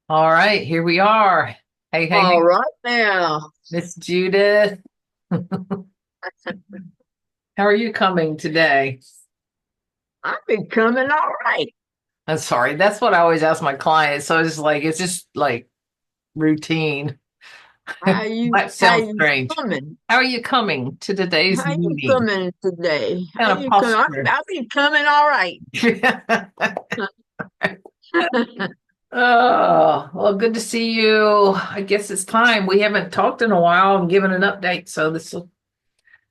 All right, here we are. Hey, All right now. Miss Judith. How are you coming today? I've been coming all right. I'm sorry, that's what I always ask my clients. So it's just like routine. Might How sound you strange. coming? How are you coming to today's How you meeting? coming today? How Kind of you coming? posture. I've been coming all right. Oh, well, good to see you. I guess it's time. We haven't talked in a while and given an update, so this will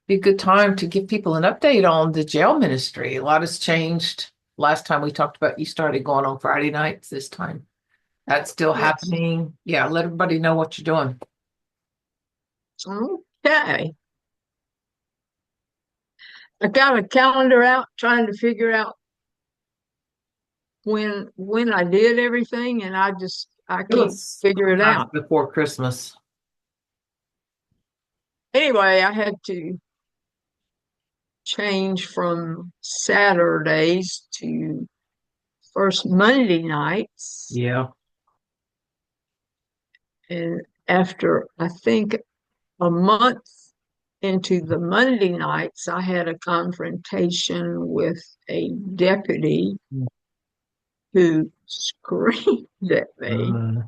be a good time to give people an update on the jail ministry. A lot has changed. Last time we talked about you started going on Friday nights this time. That's still Yes. happening. Yeah, let everybody know what you're doing. Okay. I got a calendar out trying to figure out when I did everything, and I It can't was figure it sometimes out. before Christmas. Anyway, I had to change from Saturdays to first Monday nights. Yeah. And after I think a month into the Monday nights, I had a confrontation with a deputy who screamed at me. Uh,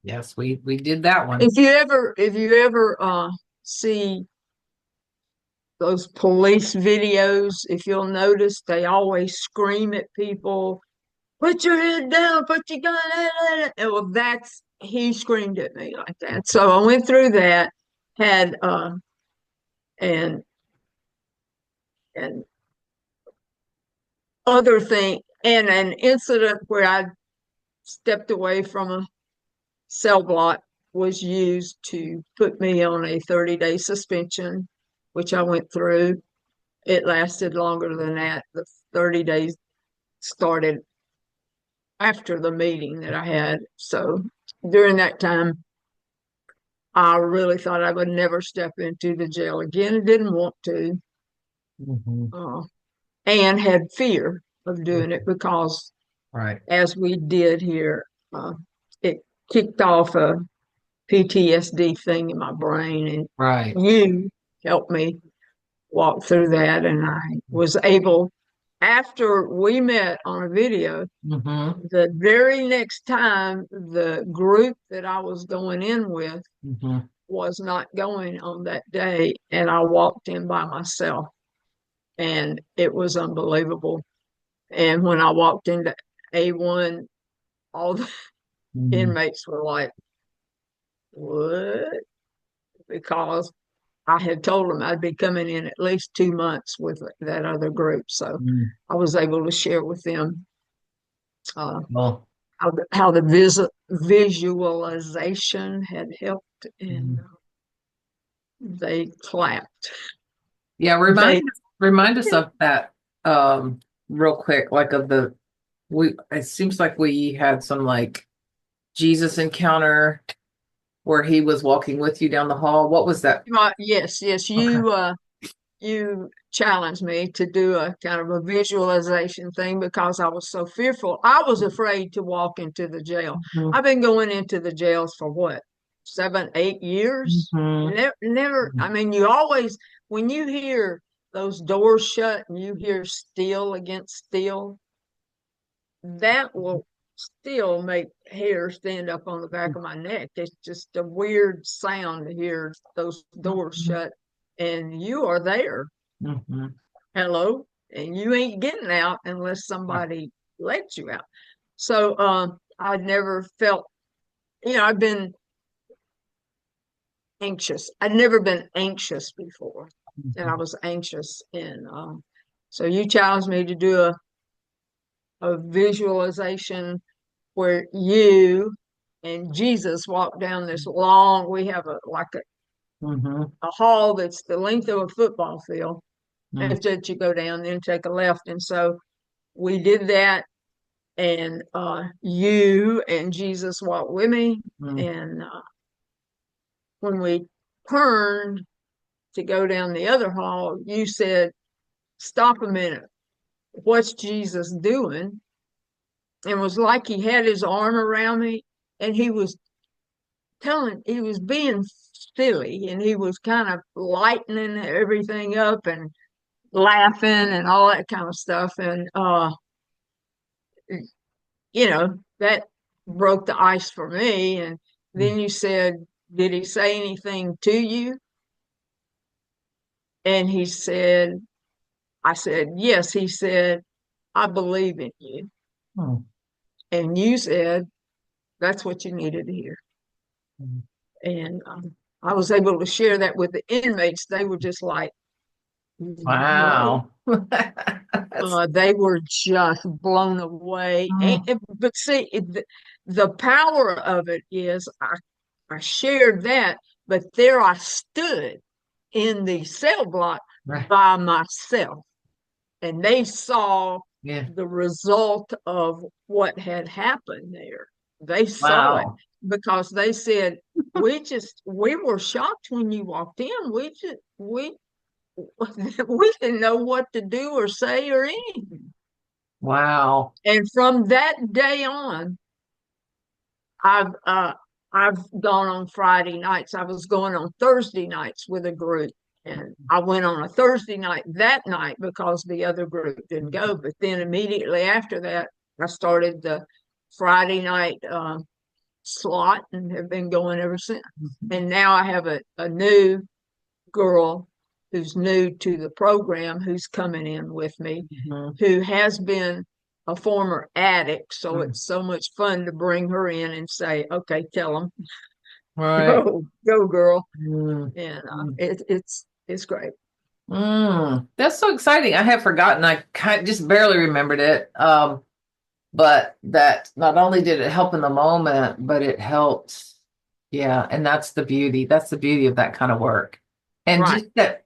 yes, we did that one. If you ever see those police videos, if you'll notice, they always scream at people, "Put your head down, put your gun in." And well, that's he screamed at me like that. So I went through that, had and and other thing and an incident where I stepped away from a cell block was used to put me on a 30-day suspension, which I went through. It lasted longer than that. The 30 days started after the meeting that I had. So during that time, I really thought I would never step into the jail again. Didn't want to, Mhm. uh, and had fear of doing it because, Right. as we did here, uh, it kicked off a PTSD thing in my brain, and Right. you helped me walk through that. And I was able, after we met on a video, Hmm. the very next time, the group that I was going in with Hmm. was not going on that day, and I walked in by myself, and it was unbelievable. And when I walked into A1, all the Hmm. inmates were like, "What?" Because I had told them I'd be coming in at least 2 months with that other group. So I was able to share with them uh, Well, how the visualization had helped, and mhm. they clapped. Yeah, They, remind us of that real quick, like of the we it seems like we had some like Jesus encounter where he was walking with you down the hall. What was that? yes, yes, Okay. you challenged me to do a kind of a visualization thing because I was so fearful. I was afraid to walk into the jail. Hmm. I've been going into the jails for what, 7, 8 years? Hmm. Never, I mean, you always, when you hear those doors shut and you hear steel against steel, that will still make hair stand up on the back of my neck. It's just a weird sound to hear those doors shut and you are there. Hmm. Hello. And you ain't getting out unless somebody lets you out. So I'd never felt, I've been anxious. I'd never been anxious before. And I was anxious. And so you challenged me to do a visualization where you and Jesus walk down this long, we have Hmm. a hall that's the length of a football field. After that, you go down, then take a left. And so we did that. And you and Jesus walked with me. Hmm. And when we turned to go down the other hall, you said, "Stop a minute. What's Jesus doing?" And it was like he had his arm around me and he was being silly, and he was kind of lightening everything up and laughing and all that kind of stuff. And that broke the ice for me. And then you said, did he say anything to you? And I said, yes. He said, I believe in you. Hmm. And you said, that's what you needed to hear. Hmm. And I was able to share that with the inmates. They were just like, whoa. Wow. That's, They were just blown away. mm, But see, the power of it is I shared that, but there I stood in the cell block right. by myself, and they saw Yeah. the result of what had happened there. They saw it Wow. because they said, we were shocked when you walked in. We didn't know what to do or say or anything. Wow. And from that day on, I've uh, I've gone on Friday nights. I was going on Thursday nights with a group, and I went on a Thursday night that night because the other group didn't go. But then immediately after that, I started the Friday night slot and have been going ever since. And now I have a new girl who's new to the program who's coming in with me, Mhm. who has been a former addict. So Mm. it's so much fun to bring her in and say, okay, tell them, Right. go, girl. Mm. And Mm. it's great. That's so exciting. I have forgotten. I just barely remembered it. But that not only did it help in the moment, but it helped. Yeah, and that's the beauty. That's the beauty of that kind of work. And Right. just that,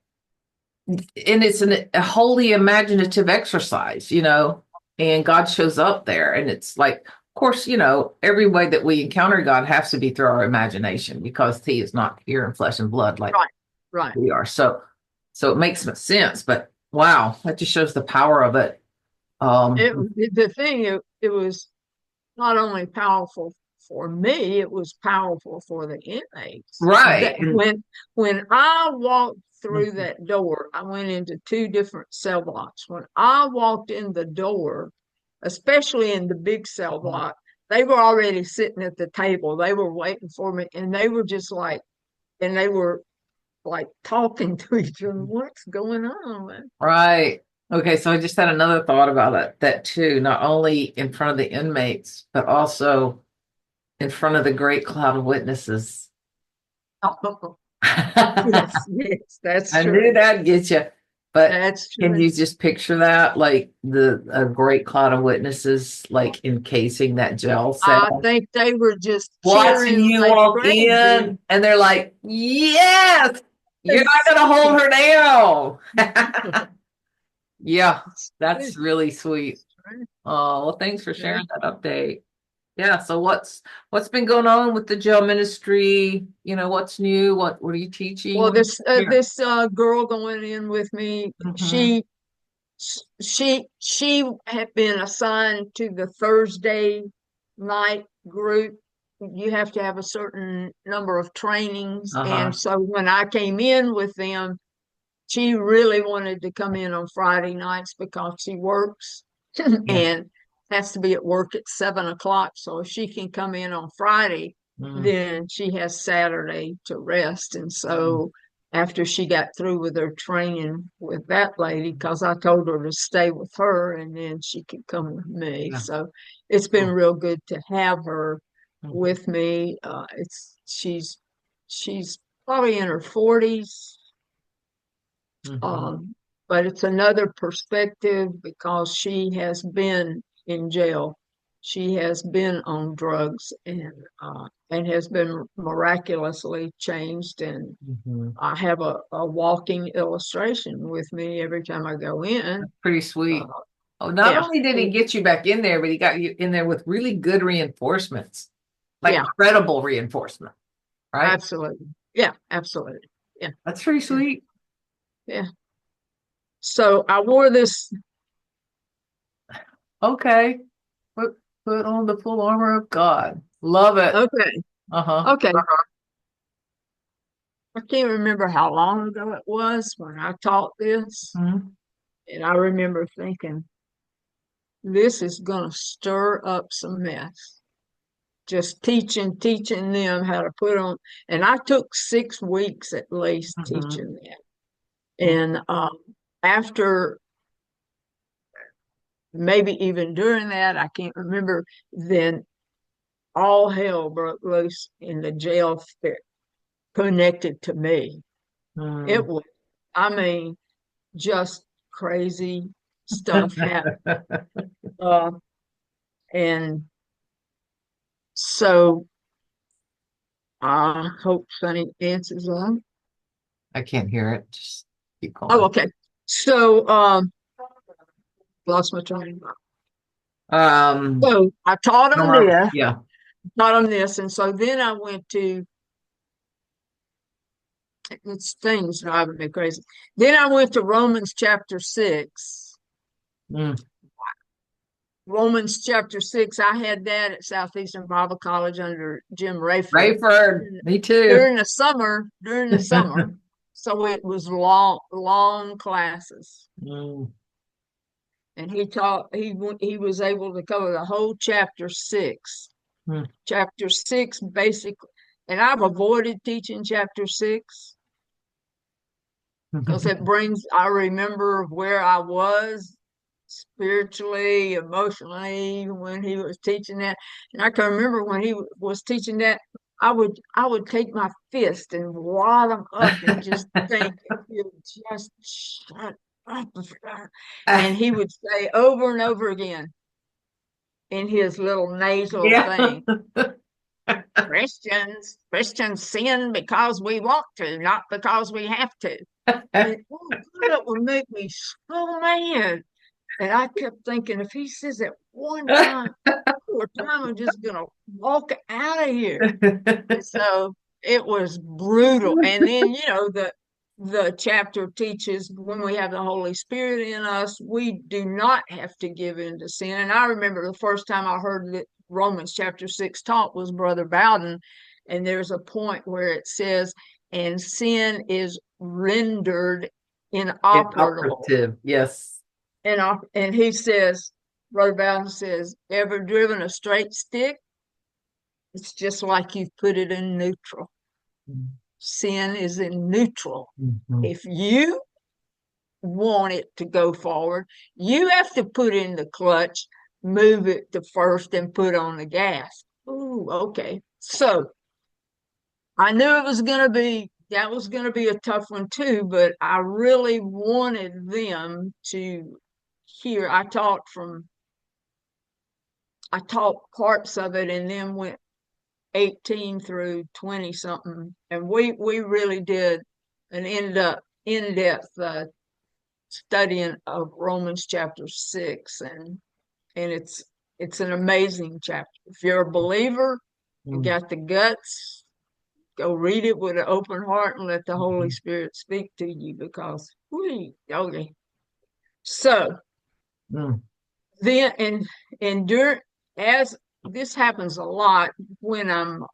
and it's a wholly imaginative exercise, and God shows up there. And it's like, of course, every way that we encounter God has to be through our imagination because He is not here in flesh and blood like Right. Right. we are. So it makes sense. But wow, that just shows the power of it. Um, The thing, it was not only powerful for me, it was powerful for the inmates. right. That And when I walked through that door, I went into two different cell blocks. When I walked in the door, especially in the big cell block, they were already sitting at the table. They were waiting for me, and they were just like, and they were like talking to each other. What's going on? right. Okay, so I just had another thought about it, that too, not only in front of the inmates, but also in front of the great cloud of witnesses. Yes, I yes, that's knew true. that'd get you. But That's can true. you just picture that, like the a great cloud of witnesses, like encasing that jail I cell, think they were just watching cheering you like walk crazy. in, and they're like, "Yes, you're not It's gonna hold her down." true. Yeah, It's that's really sweet. true. Oh, well, thanks for Yeah. sharing that update. Yeah, so what's been going on with the jail ministry? What's new? What are you teaching? Well, What yeah. this girl going in with me, Hmm. she had been assigned to the Thursday night group. You have to have a certain number of trainings, and Uh-huh. so when I came in with them, she really wanted to come in on Friday nights because she works Yeah. and has to be at work at 7 o'clock. So if she can come in on Friday, Mm. then she has Saturday to rest. And Mm. so after she got through with her training with that lady, because I told her to stay with her and then she could come with me. Yeah. So it's been Cool. real good to have her Mhm. with me. She's probably in her 40s, Mhm. um, but it's another perspective because she has been in jail. She has been on drugs and has been miraculously changed. And Mhm. I have a walking illustration with me every time I go in. Pretty Uh, sweet. Oh, not yeah, only did he get you back in there, but he got you in there with really good reinforcements, like yeah, credible reinforcement, right? absolutely. Yeah, absolutely. Yeah, That's pretty yeah, sweet. yeah. So I wore this. Okay. What? Put on the full armor of God. Love it. Okay. Uh-huh. Okay. I can't remember how long ago it was when I taught this. Mhm. And I remember thinking, this is going to stir up some mess. Just teaching them how to put on. And I took 6 weeks at least Mhm. teaching them. And after, maybe even during that, I can't remember, then all hell broke loose in the jail connected to me. It Mhm. was, I mean, just crazy stuff happened. Uh, and so I hope Sunny answers that. I can't hear it. Just keep Oh, going. okay. So, lost my train of thought. Um, So I armor. Yeah. taught them this, and so then I went to, it's things driving me crazy. Then I went to Romans chapter 6. Mm. Romans chapter 6, I had that at Southeastern Bible College under Jim Rayford Rayford. during Me too. during the summer. So it was long classes. Mm. And he was able to cover the whole chapter 6. Mm. Chapter 6 basically, and I've avoided teaching chapter 6 because I remember where I was spiritually, emotionally when he was teaching that. And I can remember when he was teaching that, I would take my fist and wad them up and just think, if you just shut up. And he would say over and over again in his little nasal Yeah. thing, Christians sin because we want to, not because we have to. And oh God, it would make me so mad. And I kept thinking, if he says it one more time, I'm just gonna walk out of here. And so it was brutal. And then, the chapter teaches when we have the Holy Spirit in us, we do not have to give in to sin. And I remember the first time I heard that Romans chapter 6 taught was Brother Bowden. And there's a point where it says, and sin is rendered inoperable. Inoperative. Yes. And he says, Brother Bowden says, ever driven a straight stick? It's just like you've put it in neutral. Sin is in neutral. Mhm. If you want it to go forward, you have to put in the clutch, move it to first, and put on the gas. Ooh, okay. So I knew that was going to be a tough one too, but I really wanted them to hear. I taught parts of it and then went 18 through 20 something. And we really did an in-depth studying of Romans chapter 6. And it's an amazing chapter. If you're a believer and Mm. got the guts, go read it with an open heart and let the Holy Mhm. Spirit speak to you because okay. So Mm. then and during as this happens a lot when I'm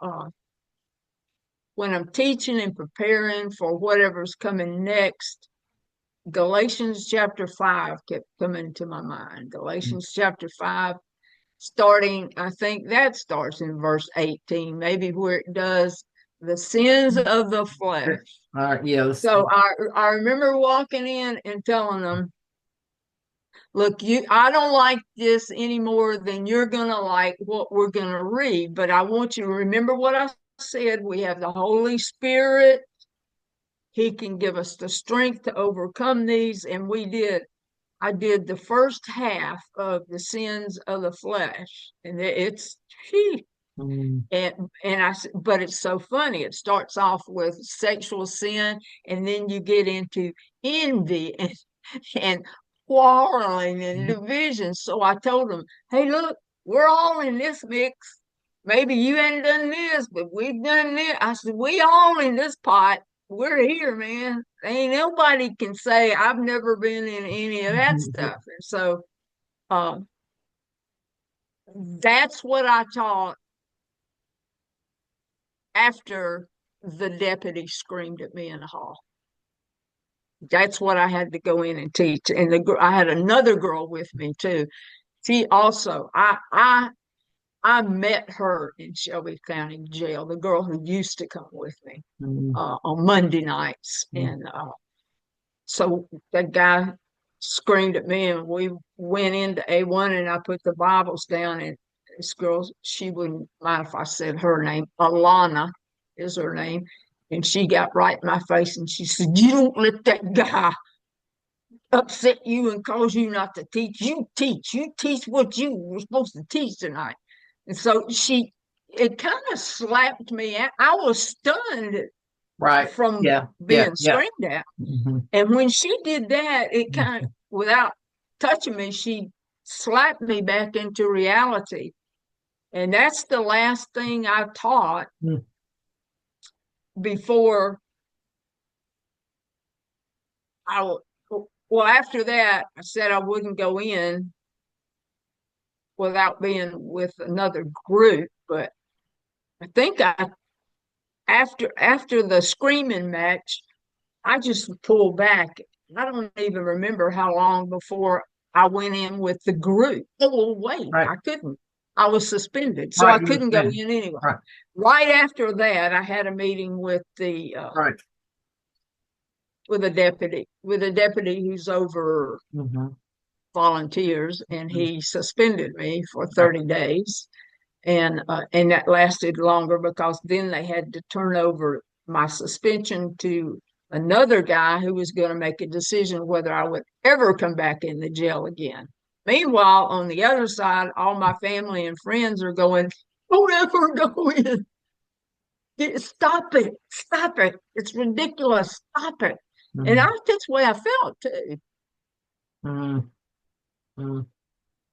teaching and preparing for whatever's coming next. Galatians chapter 5 kept coming to my mind. Galatians chapter 5, starting, I think that starts in verse 18, maybe where it does the sins of the flesh. Yes. So I remember walking in and telling them, look, I don't like this any more than you're gonna like what we're gonna read, but I want you to remember what I said. We have the Holy Spirit. He can give us the strength to overcome these, and I did the first half of the sins of the flesh, and it's Mm. but it's so funny. It starts off with sexual sin, and then you get into envy and quarreling and division. So I told them, hey, look, we're all in this mix. Maybe you ain't done this, but we've done this. I said, we all in this pot. We're here, man. Ain't nobody can say I've never been in any of that stuff. And so um that's what I taught after the deputy screamed at me in the hall. That's what I had to go in and teach. And I had another girl with me too. She also, I met her in Shelby County Jail, the girl who used to come with me Mm-hmm. on Monday nights. And so that guy screamed at me, and we went into A1, and I put the Bibles down. And this girl, she wouldn't mind if I said her name. Alana is her name. And she got right in my face and she said, "You don't let that guy upset you and cause you not to teach. You teach. You teach what you were supposed to teach tonight." And so it kind of slapped me. I was stunned Right. from Yeah. Yeah. being Yeah. screamed at. Mm-hmm. And when she did that, it kind of, without touching me, she slapped me back into reality. And that's the last thing I taught before I, well, after that, I said I wouldn't go in without being with another group. But I think after the screaming match, I just pulled back. I don't even remember how long before I went in with the group. Oh, well, wait, Right. I couldn't. I was suspended, so I Right. You couldn't go understand. in anyway. Right. Right after that, I had a meeting Right. with a deputy who's over Mm-hmm. volunteers, and he suspended me for Right. 30 days. And that lasted longer because then they had to turn over my suspension to another guy who was going to make a decision whether I would ever come back in the jail again. Meanwhile, on the other side, all my family and friends are going, "Don't ever go in. Stop it. Stop it. It's ridiculous. Stop it." And Mm-hmm. that's the way I felt too. Mm-hmm.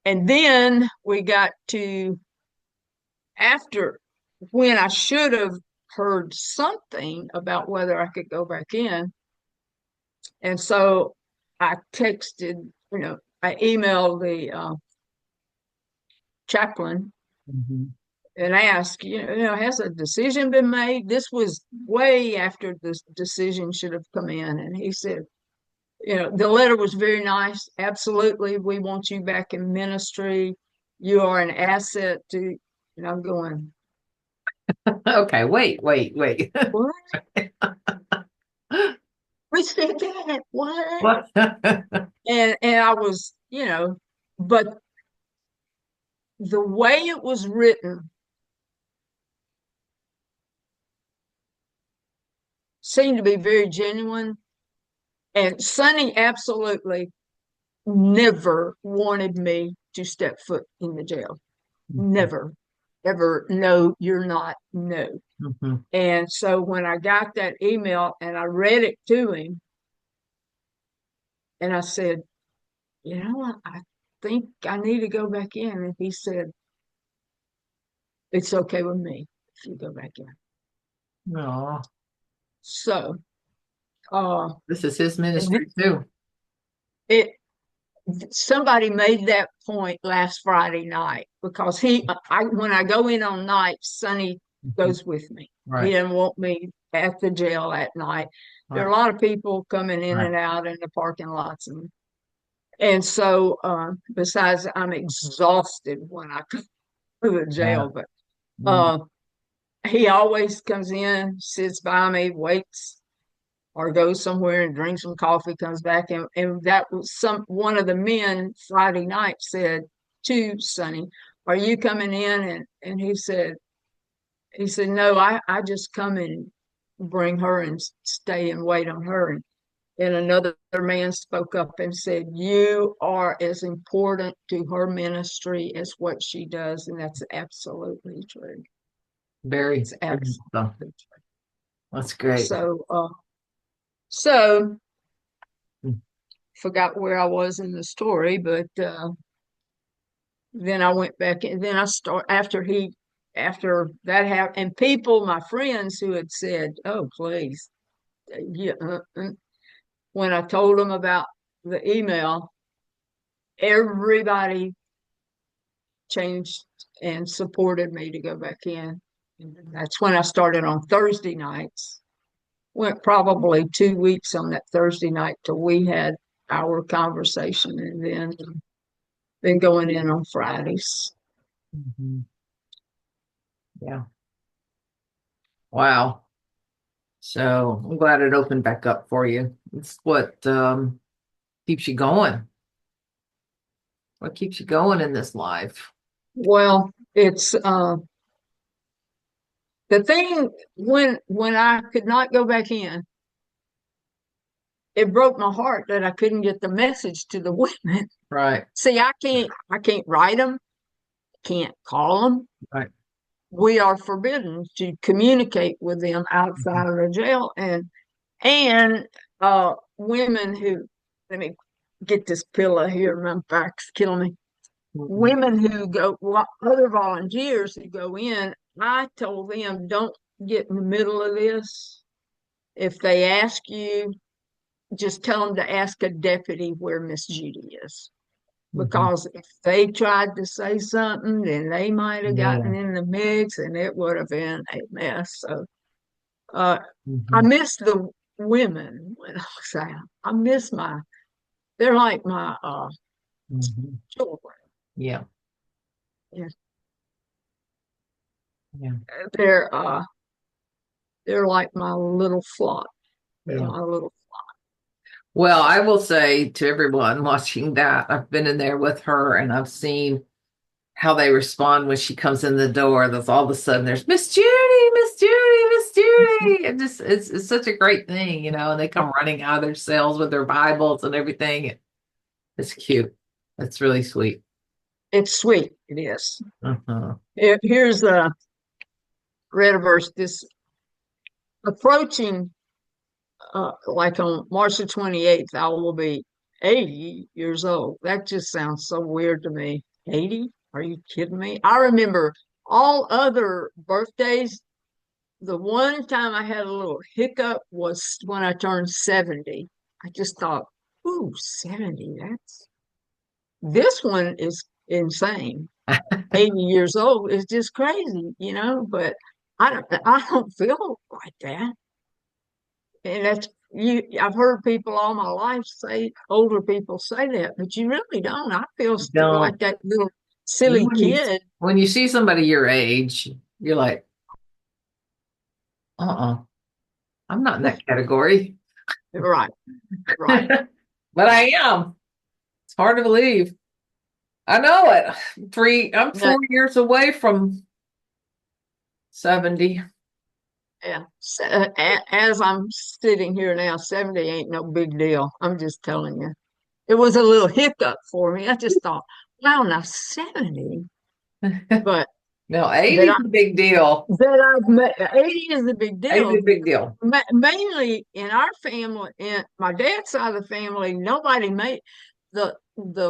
And then we got to after, when I should have heard something about whether I could go back in. And so I texted, I emailed the chaplain Mm-hmm. and asked, has a decision been made? This was way after the decision should have come in. And he said, the letter was very nice. Absolutely. We want you back in ministry. You are an asset to, and I'm going, Okay. Wait. what? We said that? What? What? And I was, but the way it was written seemed to be very genuine. And Sonny absolutely never wanted me to step foot in the jail. Never, ever. No, you're not. No. Mm-hmm. And so when I got that email and I read it to him, and I said, I think I need to go back in. And he said, "It's okay with me if you go back in." No, So, uh, this is his and ministry too. it somebody made that point last Friday night because when I go in on nights, Sonny Mhm. goes with me. He Right. didn't want me at the jail at night. There are Right. a lot of people coming in Right. and out in the parking lots, and so besides, I'm exhausted when I come to the Yeah. jail. But Mm. uh, he always comes in, sits by me, waits, or goes somewhere and drinks some coffee, comes back. And that was one of the men Friday night said to Sonny, "Are you coming in?" And he said, "No, I just come and bring her and stay and wait on her." And another man spoke up and said, "You are as important to her ministry as what she does." And that's absolutely true. Very. It's Very good stuff. absolutely true. That's great. So Mm. forgot where I was in the story, but then I went back and then I start after that happened, and my friends who had said, "Oh, please," yeah, when I told them about the email, everybody changed and supported me to go back in. And that's when I started on Thursday nights. Went probably 2 weeks on that Thursday night till we had our conversation, and then going in on Fridays. Mhm. Yeah. Wow. So I'm glad it opened back up for you. It's what keeps you going. What keeps you going in this life? Well, it's the thing when I could not go back in, it broke my heart that I couldn't get the message to the women. Right. See, I can't write them, can't call them. Right. We are forbidden to communicate with them outside of the jail, and women who, let me get this pillow here, my back's killing me. Mhm. Women who go, other volunteers who go in, I told them, don't get in the middle of this. If they ask you, just tell them to ask a deputy where Miss Judy is. Mhm. Because if they tried to say something, then they might have gotten Yeah. in the mix and it would have been a mess. So uh, I Mhm. miss the women when I was out. I miss they're like my Mhm. children. Yeah. Yeah. Yeah. They're uh, they're like my little flock. They're Yeah. my little. Well, I will say to everyone watching that, I've been in there with her and I've seen how they respond when she comes in the door. That's all of a sudden there's Miss Judy, Miss Judy, Miss Judy. And just it's such a great thing, and they come running out of their cells with their Bibles and everything. It's cute. It's really sweet. It's sweet. It is. Uh-huh. Here's a read a verse. This approaching, like on March the 28th, I will be 80 years old. That just sounds so weird to me. 80? Are you kidding me? I remember all other birthdays. The one time I had a little hiccup was when I turned 70. I just thought, ooh, 70, this one is insane. 80 years old is just crazy, but I don't feel like that. And I've heard people all my life say, older people say that, but you really don't. I feel still Don't like that little silly when you kid. when you see somebody your age, you're like, I'm not in that category. Right, right. But I am. It's hard to believe. I know it. I'm That, 4 years away from 70. yeah. As I'm sitting here now, 70 ain't no big deal. I'm just telling you. It was a little hiccup for me. I just thought, wow, now 70. But No, 80 that is a big deal. 80 is a big 80 deal. is a big deal. Mainly in our family, in my dad's side of the family, nobody made the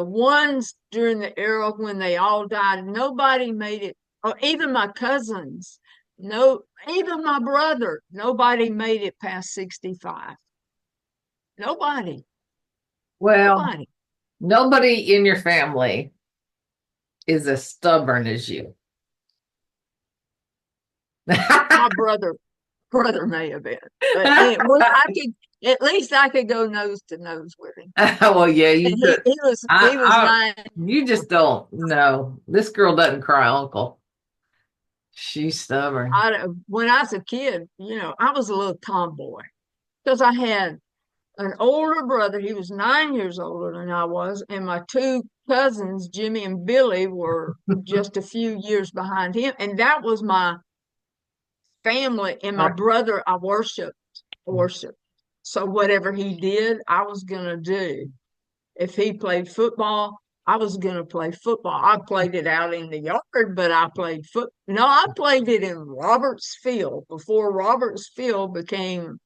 ones during the era when they all died. Nobody made it, or even my cousins. No, even my brother. Nobody made it past 65. Nobody, Well, nobody. nobody in your family is as stubborn as you. My brother may have been, but well, at least I could go nose to nose with him. Well, yeah, And you he could. he was he was I, nine. you just don't know. This girl doesn't cry, uncle. She's stubborn. When I was a kid, I was a little tomboy because I had an older brother. He was 9 years older than I was, and my two cousins, Jimmy and Billy, were just a few years behind him. And that was my family. And my Right. brother, I worshiped. So whatever he did, I was gonna do. If he played football, I was going to play football. I played it out in the yard, but I played No, I played it in Roberts Field. Before Roberts Field became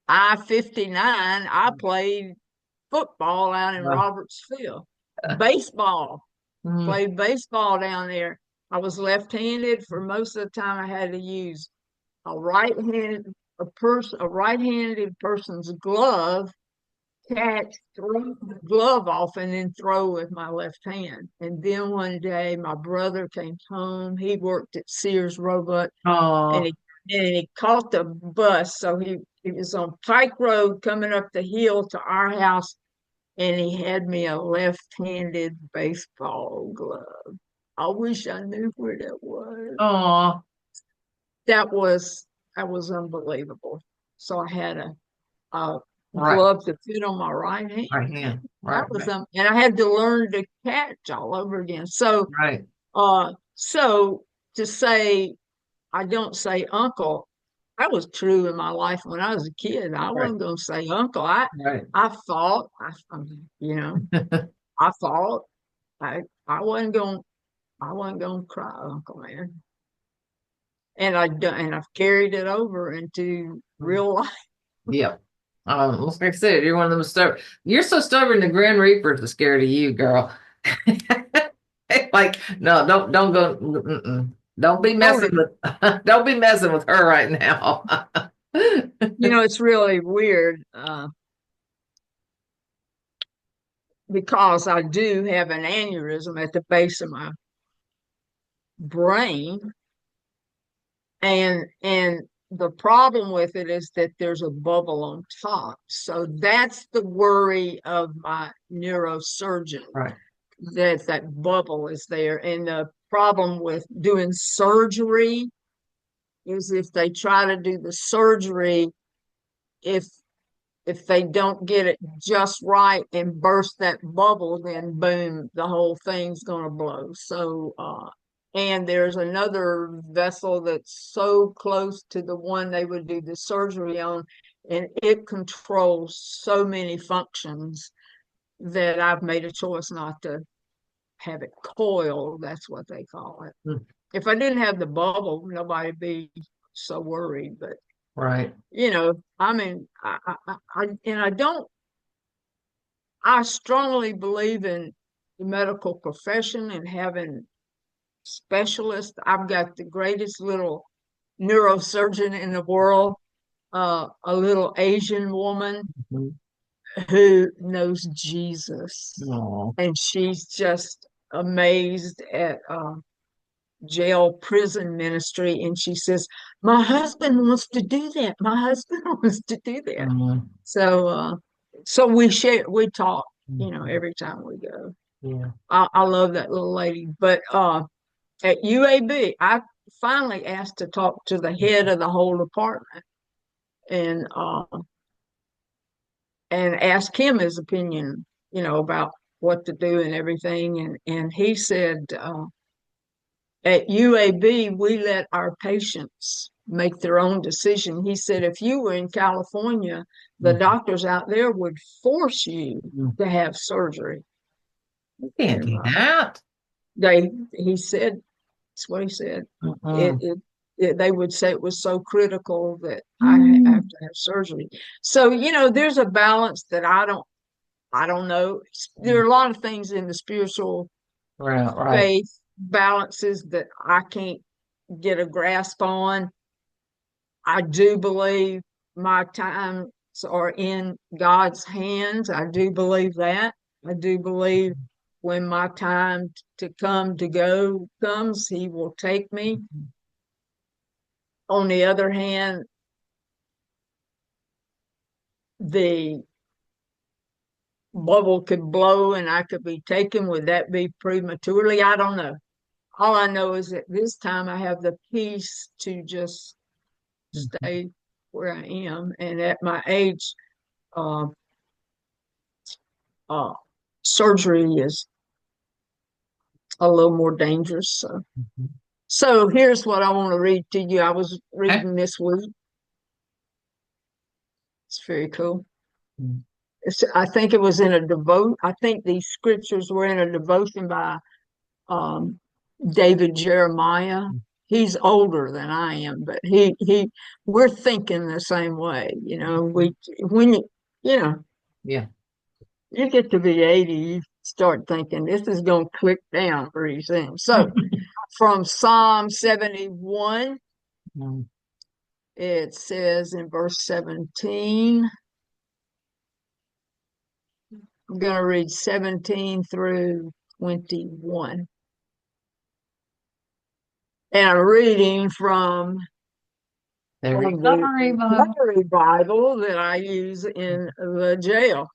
I-59, I played football out in Roberts Field. Baseball, Mm. played baseball down there. I was left-handed for most of the time. I had to use a right-handed person's glove catch, throw the glove off, and then throw with my left hand. And then one day, my brother came home. He worked at Sears Roebuck, and Oh, he caught the bus. So he was on Pike Road coming up the hill to our house, and he had me a left-handed baseball glove. I wish I knew where that was. oh, That was that was unbelievable. So I had a right, glove to fit on my right hand. right hand, That right, was right, and I had to learn to catch all over again. right, So to say I don't say uncle, that was true in my life when I was a kid. I right, wasn't going to say uncle. right. I fought. You know, I fought. I I wasn't going. I wasn't going to cry, Uncle Man. And I've carried it over into real life. Yeah. Like I said, you're one of them stubborn. You're so stubborn. The Grand Reapers are scared of you, girl. Like, no, don't go. Don't be Oh, messing with. Don't be messing with her right now. it's really weird because I do have an aneurysm at the base of my brain, and the problem with it is that there's a bubble on top. So that's the worry of my neurosurgeon, Right. that bubble is there. And the problem with doing surgery is if they try to do the surgery, if they don't get it just right and burst that bubble, then boom, the whole thing's going to blow. So, and there's another vessel that's so close to the one they would do the surgery on, and it controls so many functions that I've made a choice not to have it coiled. That's what they call it. Mm, If I didn't have the bubble, nobody'd be so worried. But right. I mean, and I don't. I strongly believe in the medical profession and having specialists. I've got the greatest little neurosurgeon in the world, a little Asian woman Mhm. who knows Jesus, Oh. and she's just amazed at jail prison ministry. And she says, my husband wants to do that. My husband wants to do that. Mhm. So we share, we talk, Mhm. every time we go. Yeah. I love that little lady. But at UAB, I finally asked to talk to the head of the whole department, and ask him his opinion, about what to do and everything. And he said, at UAB, we let our patients make their own decision. He said, if you were in California, the Mhm. doctors out there would force you Mhm. to have surgery. You can't And do that. he said, that's what he said. It, Mm-mm. it, they would say it was so critical that I have Mm. to have surgery. So, there's a balance that I don't know. There are a lot of things in the spiritual Right, right. faith balances that I can't get a grasp on. I do believe my times are in God's hands. I do believe that. I do believe when my time to come to go comes, He will take me. On the other hand, the bubble could blow and I could be taken. Would that be prematurely? I don't know. All I know is that this time I have the peace to just Mhm. stay where I am. And at my age, uh, uh, surgery is a little more dangerous. So here's what I want to read to you. I was Okay. reading this week. It's very cool. Mhm. I think it was in a devote. I think these scriptures were in a devotion by um, David Jeremiah. He's older than I am, but we're thinking the same way. When you know, Yeah. you get to be 80, you start thinking this is going to click down pretty soon. So from Psalm 71, Mhm. it says in verse 17, I'm going to read 17 through 21. And I'm reading from The the recovery Bible. recovery Bible that I use in the jail.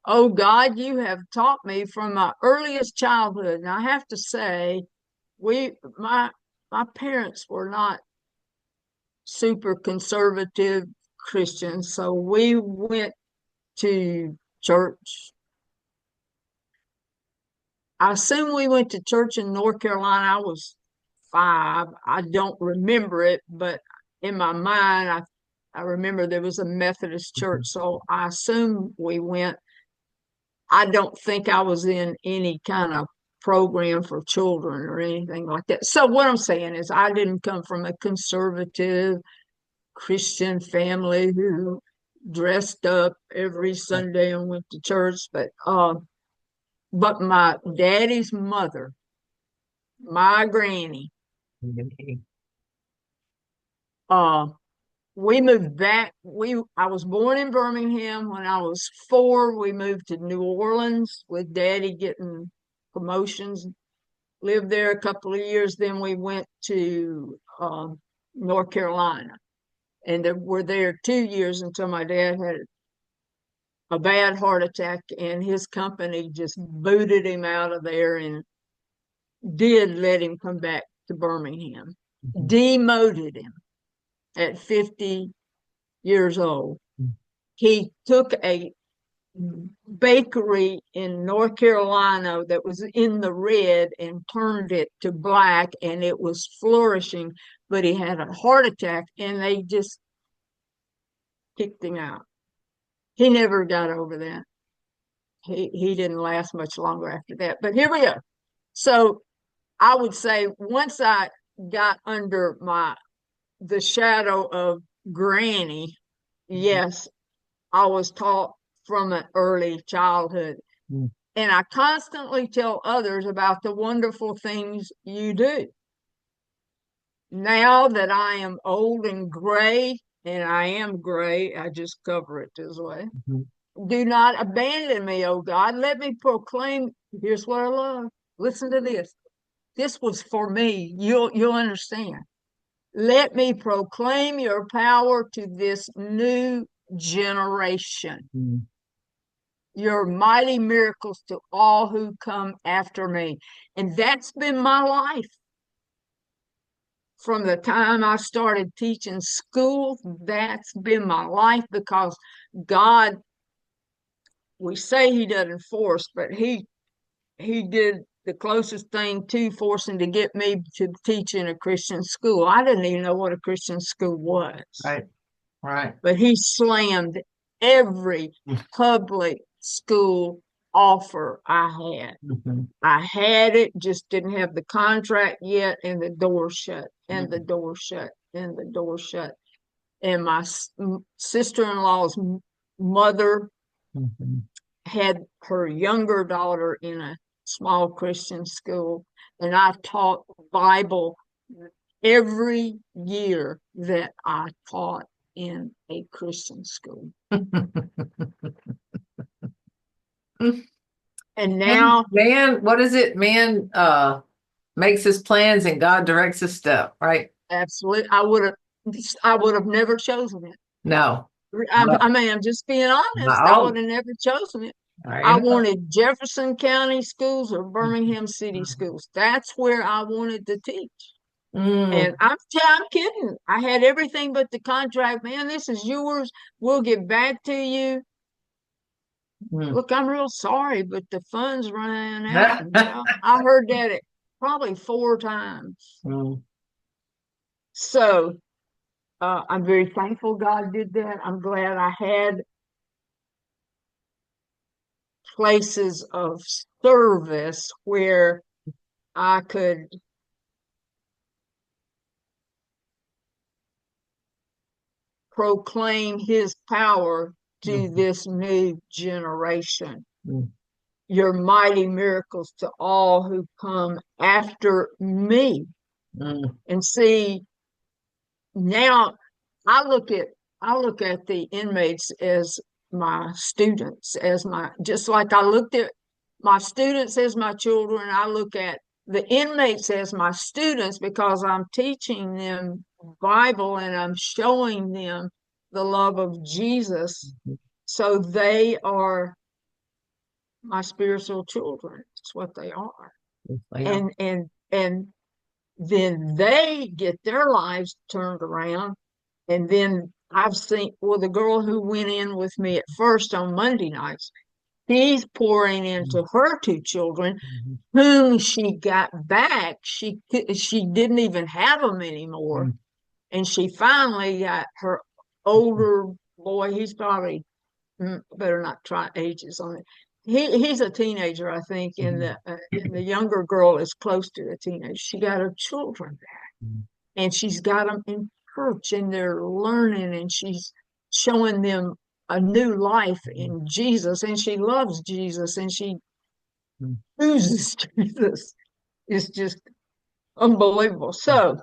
Oh God, you have taught me from my earliest childhood. And I have to say, my parents were not super conservative Christians, so we went to church. I assume we went to church in North Carolina. I was 5. I don't remember it, but in my mind, I remember there was a Methodist church, so I assume we went. I don't think I was in any kind of program for children or anything like that. So what I'm saying is I didn't come from a conservative Christian family who dressed up every Sunday and went to church, but my daddy's mother, my granny, uh we moved back. I was born in Birmingham. When I was 4, we moved to New Orleans with Daddy getting promotions. Lived there a couple of years. Then we went to North Carolina, and were there 2 years until my dad had a bad heart attack, and his company just booted him out of there and did let him come back to Birmingham. Demoted him at 50 years old. He took a bakery in North Carolina that was in the red and turned it to black, and it was flourishing, but he had a heart attack and they just kicked him out. He never got over that. He didn't last much longer after that. But here we are. So I would say once I got under the shadow of Granny, yes, I was taught from an early childhood. And I constantly tell others about the wonderful things you do. Now that I am old and gray, and I am gray, I just cover it this way. Do not abandon me, oh God. Let me proclaim. Here's what I love. Listen to this. This was for me. You'll understand. Let me proclaim your power to this new generation. Your mighty miracles to all who come after me. And that's been my life. From the time I started teaching school, that's been my life, because God, we say he doesn't force, but he did the closest thing to forcing to get me to teach in a Christian school. I didn't even know what a Christian school was. Right. But he slammed every public school offer I had. I had it, just didn't have the contract yet, and the door shut, and the door shut, and the door shut. And my sister-in-law's mother had her younger daughter in a small Christian school, and I taught Bible every year that I taught in a Christian school. And now, man, what is it? Man makes his plans and God directs his step, right? absolutely, I would have never chosen it. No. I mean, I'm just being honest. I would have never chosen it. I wanted Jefferson County schools or Birmingham City schools. That's where I wanted to teach. And I'm kidding. I had everything but the contract. Man, this is yours. We'll get back to you. Look, I'm real sorry, but the funds ran out. I heard that probably 4 times. So I'm very thankful God did that. I'm glad I had places of service where I could proclaim his power to this new generation. Your mighty miracles to all who come after me. And see, now I look at the inmates as my students as my, just like I looked at my students as my children, I look at the inmates as my students because I'm teaching them Bible and I'm showing them the love of Jesus. So they are my spiritual children. That's what they are. Yeah. And then they get their lives turned around. And then I've seen, well, the girl who went in with me at first on Monday nights, she's pouring into her two children, Mhm. whom she got back. She didn't even have them anymore, Mhm. and she finally got her older boy. He's probably, better not try ages on it. He's a teenager, I think, and the younger girl is close to a teenager. She got her children back, Mhm. and she's got them in church, and they're learning, and she's showing them a new life in Jesus, and she loves Jesus, and she Mhm. chooses Jesus. It's just unbelievable. So,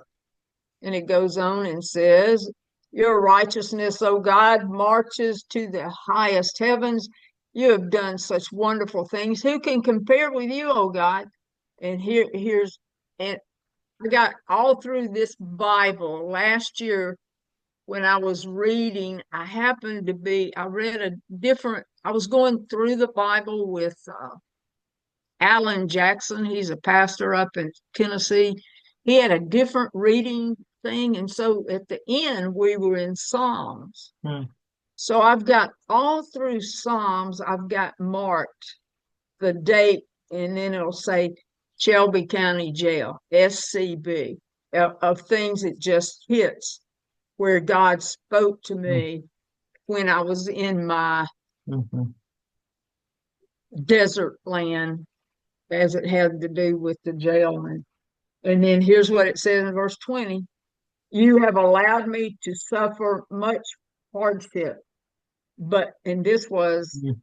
and it goes on and says, your righteousness, O God, marches to the highest heavens. You have done such wonderful things. Who can compare with you, O God? And and I got all through this Bible last year when I was reading. I read a different, I was going through the Bible with Alan Jackson. He's a pastor up in Tennessee. He had a different reading thing. And so at the end, we were in Psalms. Mhm. So I've got all through Psalms, I've got marked the date, and then it'll say Shelby County Jail, SCB, of things that just hits where God spoke to me when I was in my Mhm. desert land, as it had to do with the jail. And then here's what it says in verse 20. You have allowed me to suffer much hardship. And Mhm.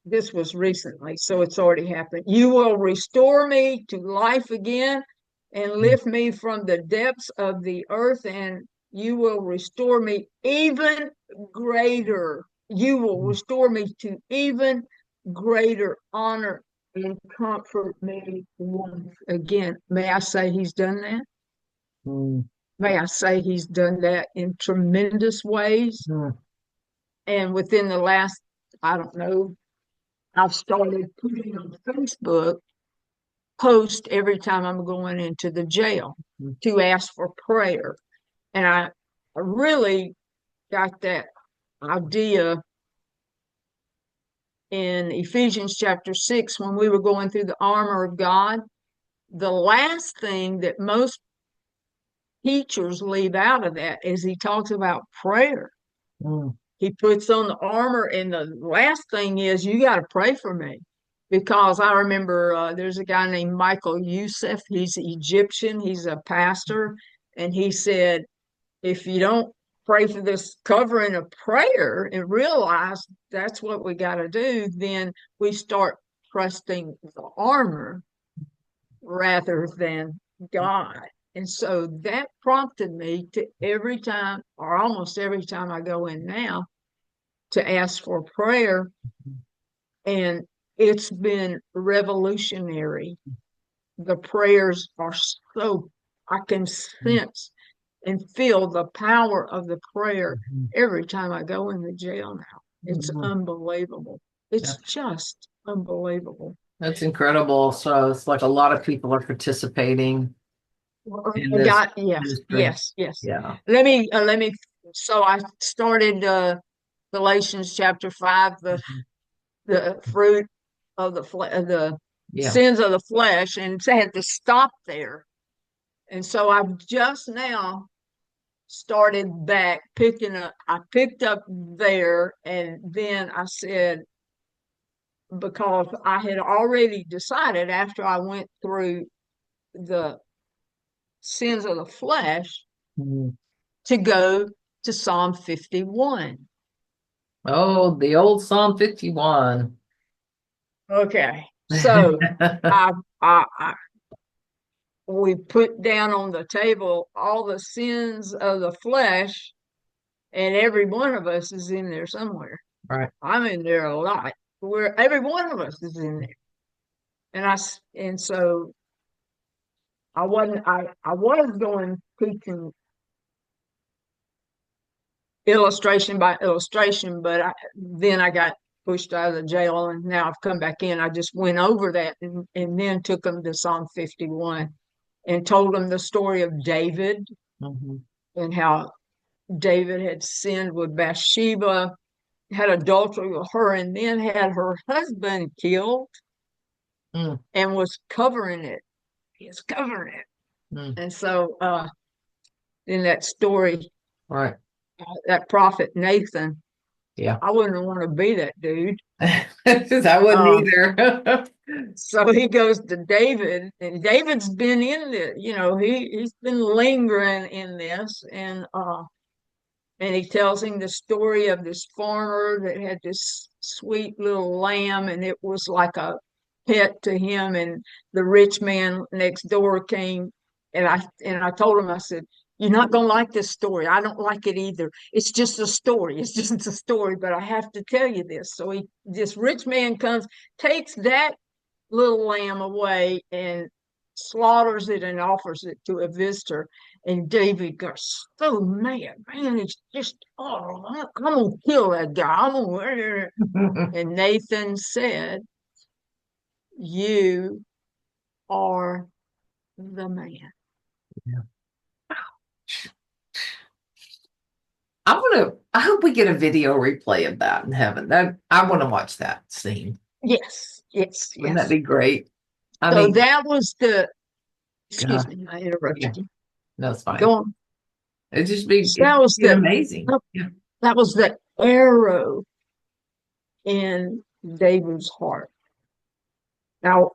this was recently, so it's already happened. You will restore me to life again and lift me from the depths of the earth, and you will restore me even greater. You will restore me to even greater honor and comfort me once again. May I say he's done that? Mhm. May I say he's done that in tremendous ways? Mhm. And within the last, I don't know, I've started putting on Facebook post every time I'm going into the jail to ask for prayer. And I really got that idea in Ephesians chapter 6 when we were going through the armor of God. The last thing that most teachers leave out of that is he talks about prayer. Mhm. He puts on the armor, and the last thing is you got to pray for me. Because I remember there's a guy named Michael Youssef. He's Egyptian. He's a pastor, and he said, if you don't pray for this covering of prayer and realize that's what we got to do, then we start trusting the armor rather than God. And so that prompted me to every time, or almost every time I go in now, to ask for prayer. And it's been revolutionary. The prayers are so, I can sense and feel the power of the prayer Mhm. every time I go in the jail now. It's Mhm. unbelievable. It's That's just unbelievable. that's incredible. So it's like a lot of people are participating in I this got, yes, ministry. yes, yes. Yeah. Let me. So I started Galatians chapter 5, Mhm. the fruit of the Yeah. sins of the flesh, and had to stop there. And so I've just now started back picking up. I picked up there, and then I said, because I had already decided after I went through the sins of the flesh Mhm. to go to Psalm 51. Oh, the old Psalm 51. Okay, so I, I we put down on the table all the sins of the flesh, and every one of us is in there somewhere. Right. I'm in there a lot. Where every one of us is in there. And so I was going teaching illustration by illustration, but then I got pushed out of the jail and now I've come back in. I just went over that and then took them to Psalm 51 and told them the story of David Mm-hmm. and how David had sinned with Bathsheba, had adultery with her, and then had her husband killed Mm, and was covering it. He was covering it. mm, And so in that story, right. that prophet Nathan, Yeah. I wouldn't want to be that dude. I wouldn't Um, either. so he goes to David, and David's been in the, he's been lingering in this, and he tells him the story of this farmer that had this sweet little lamb, and it was like a pet to him. And the rich man next door came, and I told him, I said, "You're not gonna like this story. I don't like it either. It's just a story. It's just a story, but I have to tell you this." So this rich man comes, takes that little lamb away, and slaughters it and offers it to a visitor. And David got so mad, man. It's just, oh, I'm gonna kill that guy. And Nathan said, "You are the man." Yeah. I hope we get a video replay of that in heaven. I want to watch that scene. Yes, yes, Wouldn't that yes. be great? I So mean, that was the, excuse God, me, I yeah, interrupted you. no, it's fine. Go on. So It'd be amazing. Yeah. that was the arrow in David's heart. Now,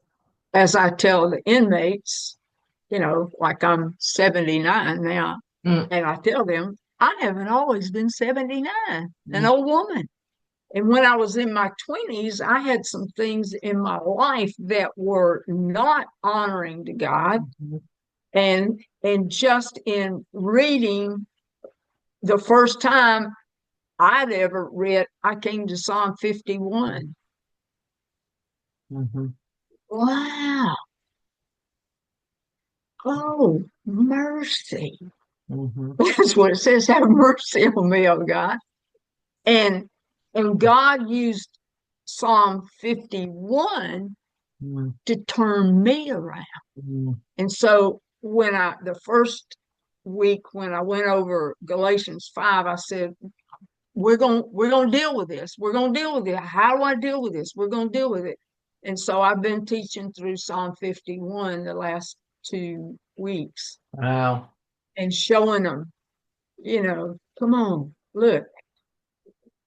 as I tell the inmates, like I'm 79 now, Mm, and I tell them, I haven't always been 79, an mm, old woman. And when I was in my 20s, I had some things in my life that were not honoring to God. mhm, And just in reading the first time I'd ever read, I came to Psalm 51. mhm, Wow. Oh, mercy. mhm, That's what it says. Have mercy on me, oh God. And and God used Psalm 51 mm, to turn me around. mm, And so the first week when I went over Galatians 5, I said, we're gonna deal with this. We're gonna deal with it. How do I deal with this? We're gonna deal with it. And so I've been teaching through Psalm 51 the last 2 weeks wow. and showing them, come on, look,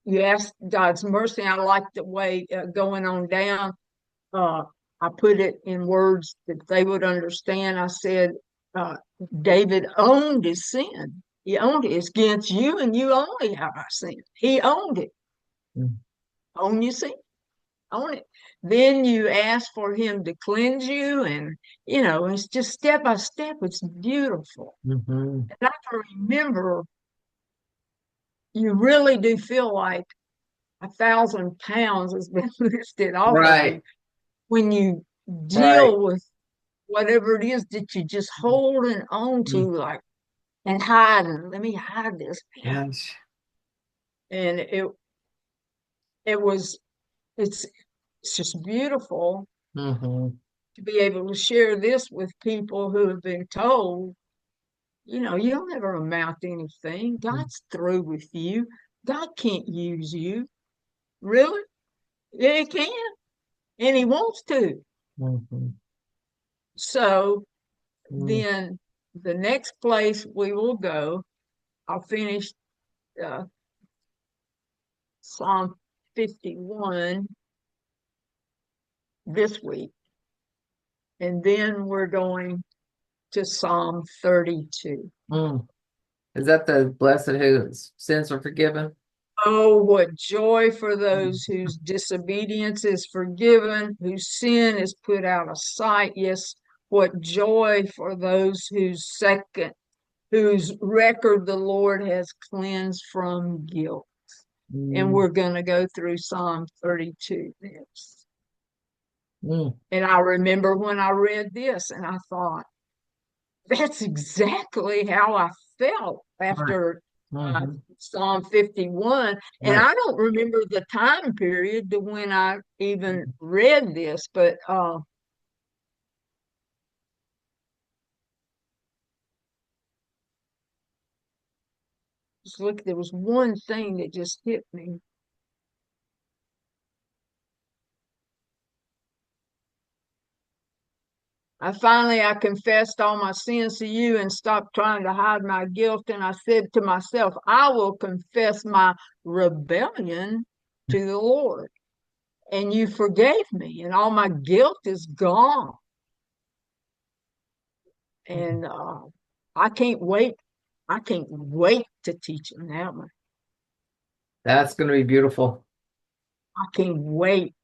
you ask God's mercy. I like the way going on down. Uh, I put it in words that they would understand. I said, uh, David owned his sin. He owned it. It's against you and you only have I sinned. He owned it. Mm, Own your sin. Own it. Then you ask for him to cleanse you, and it's just step by step. It's beautiful. mhm. And I can remember you really do feel like 1,000 pounds has been lifted off of you Right, when you right. deal with whatever it is that you just holding on to, Mm, like, and hiding. Let me hide this. yes. And it was it's just beautiful Mhm, to be able to share this with people who have been told, you don't ever amount to anything. mhm, God's through with you. God can't use you. Really? Yeah, he can, and he wants to. mhm, So mm, then the next place we will go, I'll finish uh, Psalm 51 this week, and then we're going to Psalm 32. mm. Is that the blessed whose sins are forgiven? Oh, what joy for Mm, those whose disobedience is forgiven, whose sin is put out of sight. Yes, what joy for those whose record the Lord has cleansed from guilt. And Mm, we're going to go through Psalm 32 next. mm, And I remember when I read this and I thought, that's exactly how I felt right. after Hmm. Psalm 51. And Right. I don't remember the time period to when I even read this, but just look, there was one thing that just hit me. I confessed all my sins to you and stopped trying to hide my guilt. And I said to myself, I will confess my rebellion to the Lord. And you forgave me, and all my guilt is gone. And I can't wait. I can't wait to teach them that one. That's going to be beautiful. I can't wait.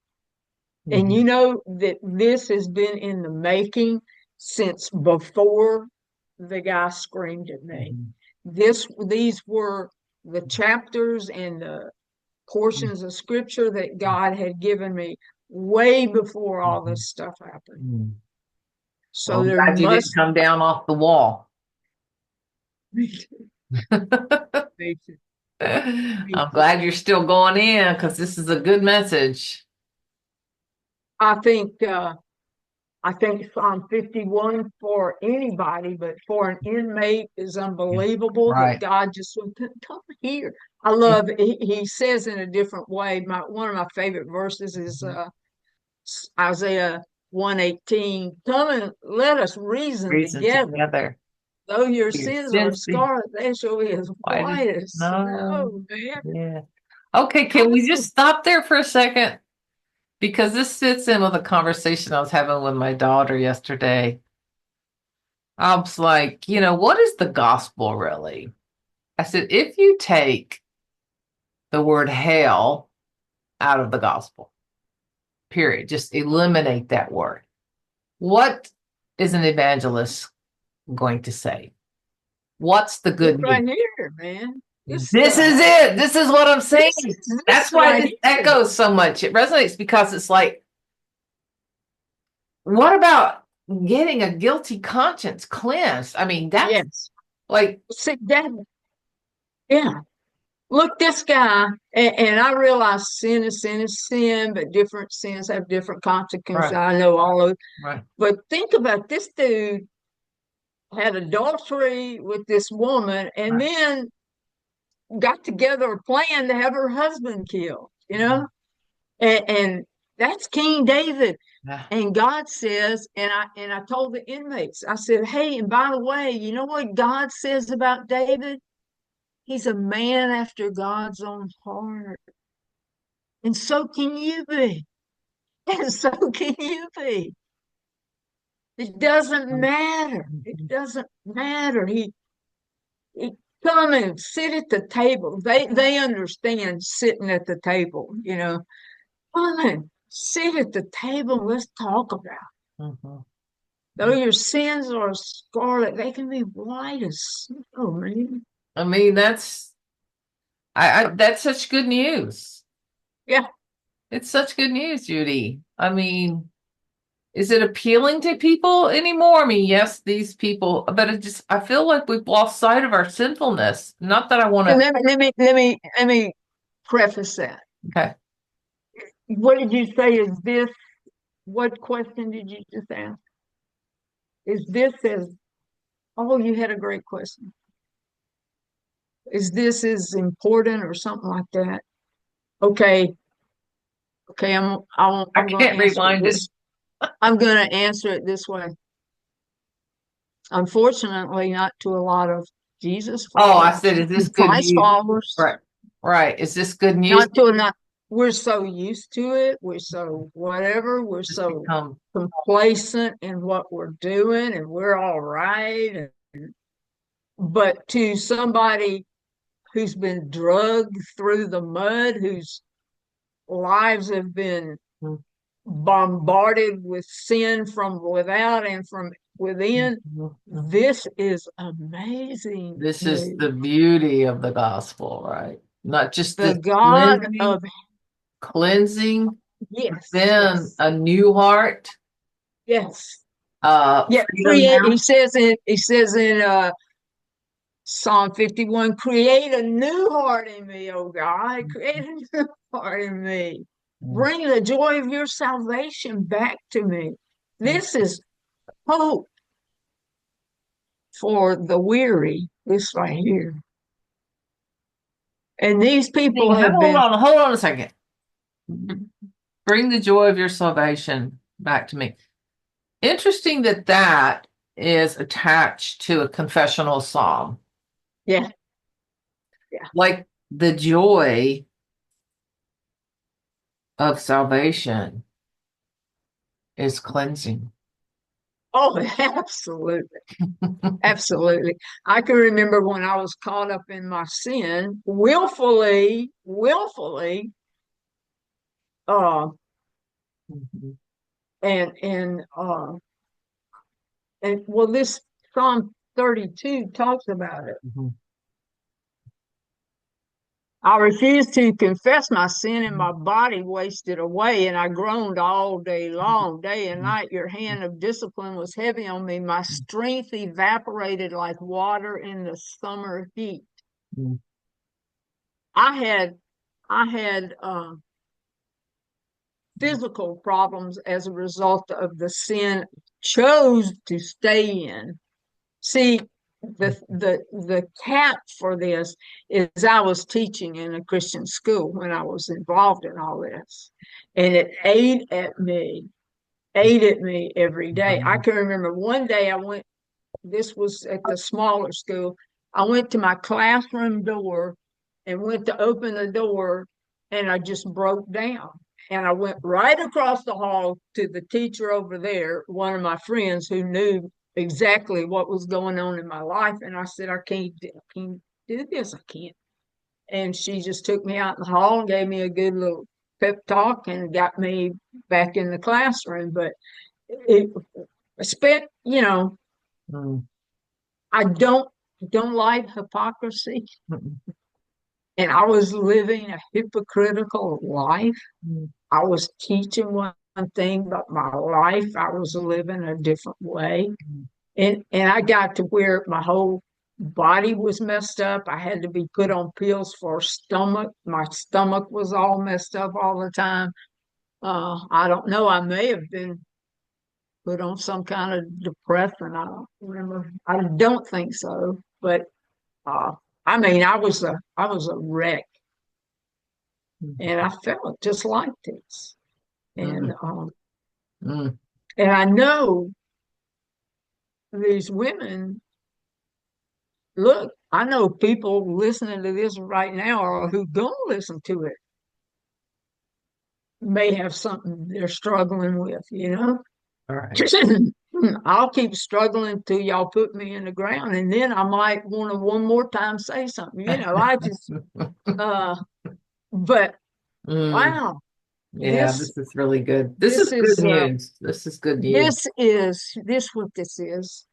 And Mhm. you know that this has been in the making since before the guy screamed at me. Mhm. These were the chapters and the portions of scripture that God had given me way before all Mhm. this stuff happened. Mhm. Well, So I'm there glad you didn't must come down off the wall. be, be, be. I'm glad you're still going in because this is a good message. I think I think Psalm 51 for anybody, but for an inmate is Yeah. unbelievable that Right. God just would come here. Yeah. He says in a different way. One of my favorite verses is Mhm. Isaiah 118. Come and let us reason Reason together. together. Though your Your sins are sins be scarlet, they shall be as white as white as snow. snow, man. Yeah. Okay, I can we just know. stop there for a second? Because this fits in with a conversation I was having with my daughter yesterday. I was like, what is the gospel really? I said, if you take the word hell out of the gospel, period, just eliminate that word. What is an evangelist going to say? What's the This good news? right here, man. This is it. This is what I'm saying. This is That's this why right this here. echoes so much. It resonates because it's like, what about getting a guilty conscience cleansed? I mean, that's Yes. like, See that, yeah. Look, this guy, and I realize sin is sin, but different sins have different consequences. right, I know all of, right, but think about this dude had adultery with this woman and right. then got together a plan to have her husband killed, you know? And that's King David. Yeah. And God says, and I told the inmates, I said, hey, and by the way, you know what God says about David? He's a man after God's own heart. And so can you be. And so can you be. It doesn't matter. It doesn't matter. He come and sit at the table. They understand sitting at the table, you know. Come and sit at the table and let's talk about it. Mhm. Though your sins are scarlet, they can be white as snow, man. I mean, that's such good news. Yeah. It's such good news, Judy. I mean, is it appealing to people anymore? I mean, yes, these people, but I feel like we've lost sight of our sinfulness. Not that I want So to, let me preface that. okay. What did you say is this? What question did you just ask? Is this as, oh, you had a great question. Is this as important or something like that? Okay. Okay. I I'm going to can't answer it rewind it. this. I'm going to answer it this way. Unfortunately, not to a lot of Jesus Oh, I followers, said, is this good Christ news? followers, Right. Right. Is this good news? not to not. We're so used to it. We're so whatever. We're Just so become, complacent in what we're doing, and we're all right. But to somebody who's been drugged through the mud, whose lives have been mhm, bombarded with sin from without and from within, mhm, mhm. this is amazing This is news. the beauty of the gospel, right? not just The the God of, cleansing, yes, then yes, a new heart, yes. Yeah, freedom create, now. he says in Psalm 51, create a new heart in me, oh God. Create a new heart in me. Mm. Bring the joy of your salvation back to me. This is hope for the weary, this right here. And these people have been, Hold on a second. Bring the joy of your salvation back to me. Interesting that that is attached to a confessional psalm. yeah, yeah. Like the joy of salvation is cleansing. Oh, absolutely. Absolutely. I can remember when I was caught up in my sin, willfully, uh, Mhm. and and well, this Psalm 32 talks about it. Mhm. I refused to confess my sin, and my body wasted away, and I groaned all day long, day and night. Your hand of discipline was heavy on me. My strength evaporated like water in the summer heat. Mhm. I had I had physical problems as a result of the sin chose to stay in. See, the cap for this is I was teaching in a Christian school when I was involved in all this, and it ate at me every day. I can remember one day I went. This was at the smaller school. I went to my classroom door and went to open the door, and I just broke down. And I went right across the hall to the teacher over there, one of my friends who knew exactly what was going on in my life. And I said, I can't do this. I can't. And she just took me out in the hall and gave me a good little pep talk and got me back in the classroom. But it spent, Mhm. I don't like hypocrisy, Mhm. and I was living a hypocritical life. Mhm. I was teaching one thing, but my life I was living a different way. And I got to where my whole body was messed up. I had to be put on pills for stomach. My stomach was all messed up all the time. I don't know. I may have been put on some kind of depressant. I don't remember. I don't think so, but uh, I mean, I was a wreck, and I felt just like this. And Mhm. Mhm. and I know these women. Look, I know people listening to this right now, or who don't listen to it, may have something they're struggling with. All right. I'll keep struggling till y'all put me in the ground, and then I might want to one more time say something. I just, uh, but Mm. wow, Yeah, this this is really good. This this is good is news. This is good news. this what this is.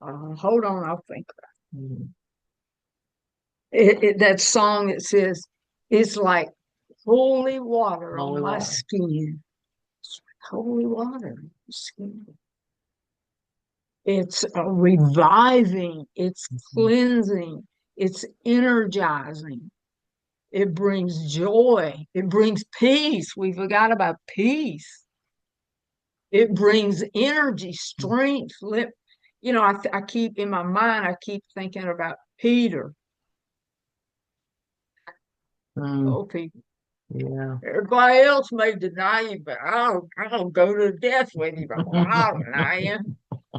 Hold on, I'll think. Mhm. That song that says it's like holy water on Holy my water. skin. It's like holy water on my skin. It's reviving. It's Mhm. cleansing. It's energizing. It brings joy. It brings peace. We forgot about peace. It brings energy, strength. I keep in my mind, I keep thinking about Peter. Mm. Oh, Peter. Yeah. Everybody else may deny you, but I'll go to death with you, but I'll deny you.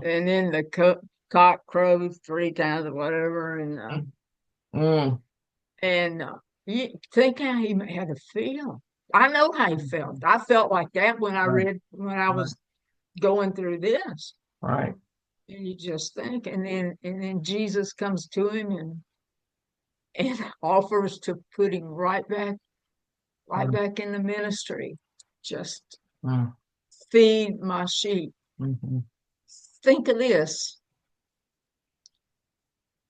And then the cock crows 3 times or whatever, Mm. and you think how he had to feel. I know how he felt. I felt like that Right. when I Right. was going through this. Right. And you just think, and then Jesus comes to him and offers to put him right Mm. back in the ministry. Just Mm. feed my sheep. Mhm. Think of this.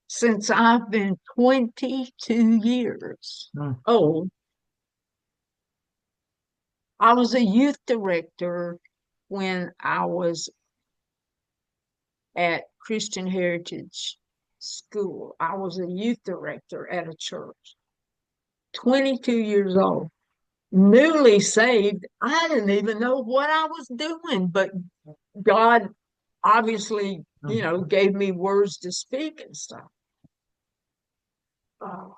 since I've been 22 years Mm. old. I was a youth director when I was at Christian Heritage School. I was a youth director at a church, 22 years old, newly saved. I didn't even know what I was doing, but God obviously, gave me words to speak and stuff. Oh,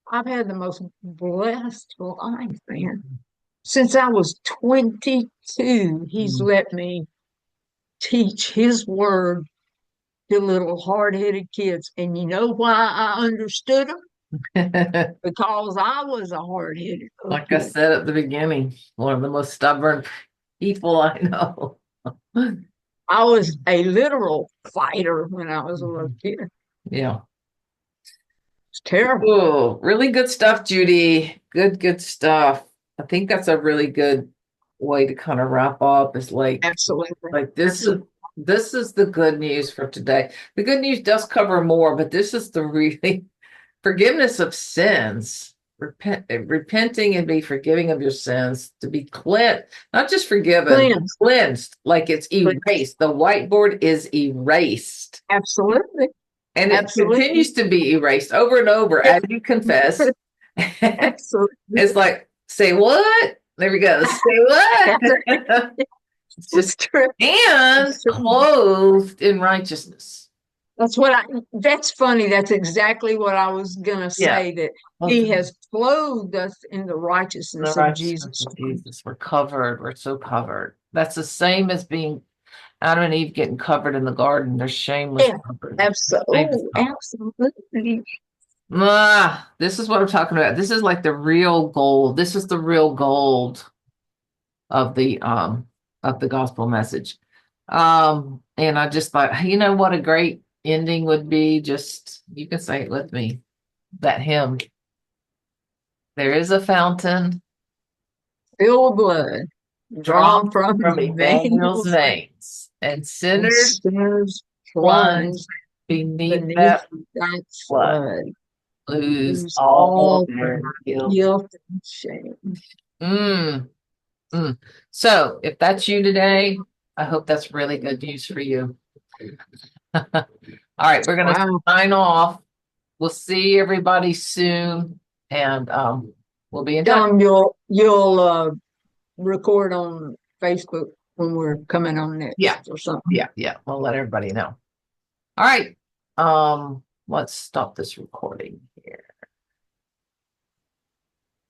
I've had the most blessed life, man. Since I was 22, he's Mm. let me teach his word to little hard-headed kids. And you know why I understood them? Because I was a hard-headed little Like I kid. said at the beginning, one of the most stubborn people I know. I was a literal fighter when I was a little Mhm. kid. Yeah. It's terrible. Oh, really good stuff, Judy. Good stuff. I think that's a really good way to kind of wrap up. Is Absolutely. like Absolutely. this is the good news for today. The good news does cover more, but this is the really forgiveness of sins. Repenting and be forgiving of your sins, to be cleansed, not just forgiven, but Cleanse. cleansed, like it's Cleanse. erased. The whiteboard is erased. Absolutely. And it Absolutely. continues to be erased over and over as you confess. Absolutely. It's like, say what? There we go. Say what? That's, It's that's just, true. and That's true. clothed in righteousness. That's funny. That's exactly what I was gonna Yeah. say, that Clothed he in has clothed us in the the righteousness of righteousness Jesus of Christ. Jesus. We're covered. We're so covered. That's the same as being Adam and Eve getting covered in the garden. They're shameless Yeah, covered. absolutely. Shameless Oh, covered. absolutely. This is what I'm talking about. This is like the real gold. This is the real gold of the gospel message. And I just thought, you know what a great ending would be? Just you can say it with me. That hymn. There is a fountain Fill blood drawn drawn from from Emmanuel's Emmanuel's veins, and and sinners sinners plunge plunged beneath beneath that that flood, flood, lose lose all all their their guilt. guilt and shame. Mm, mm. So if that's you today, I hope that's really good news for you. All right, we're gonna Wow. sign off. We'll see everybody soon, and we'll be in Tell touch. them you'll record on Facebook when we're coming on Yeah, next or something. yeah. We'll let everybody know. All right. Let's stop this recording.